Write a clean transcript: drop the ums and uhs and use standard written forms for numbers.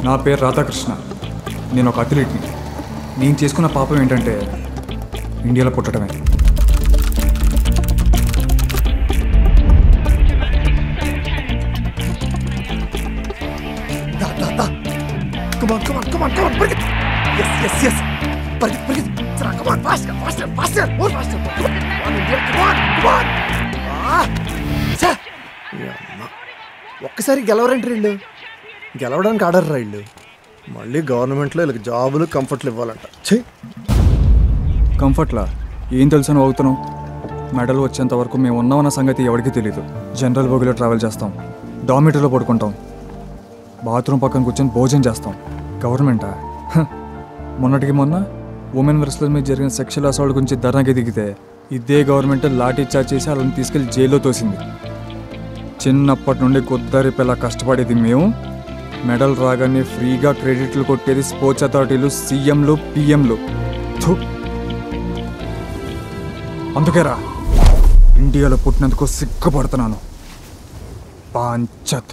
నా పేరు రాధాకృష్ణ. నేను ఒక అథ్లీట్ని. నేను చేసుకున్న పాపం ఏంటంటే ఇండియాలో పుట్టడమే. ఒక్కసారి గెలవరండి వీళ్ళు. గెలవడానికి ఆడర్రా వీళ్ళు. మళ్ళీ గవర్నమెంట్లో వీళ్ళకి జాబులు కంఫర్ట్లు ఇవ్వాలంట. కంఫర్ట్లా ఏం తెలుసు అని అవుతున్నావు? మెడల్ వచ్చేంత వరకు మేము ఉన్నామన్న సంగతి ఎవరికీ తెలీదు. జనరల్ బోగిలో ట్రావెల్ చేస్తాం, డామిటర్లో పడుకుంటాం, బాత్రూమ్ పక్కన కూర్చొని భోజనం చేస్తాం. గవర్నమెంటా? మొన్నటికి మొన్న ఉమెన్ వర్సెస్ మీద జరిగిన సెక్షువల్ అసాల్ట్ గురించి ధర్నాకి దిగితే ఇదే గవర్నమెంట్ లాఠీ చార్జ్ చేసి వాళ్ళని తీసుకెళ్లి జైల్లో తోసింది. చిన్నప్పటి నుండి కొద్దారి పిల్ల కష్టపడేది మేము. మెడల్ రాగానే ఫ్రీగా క్రెడిట్లు కొట్టేది స్పోర్ట్స్ అథారిటీలు, సీఎంలు, పిఎంలు. అందుకేరా ఇండియాలో పుట్టినందుకు సిగ్గుపడుతున్నాను. పాంచత్.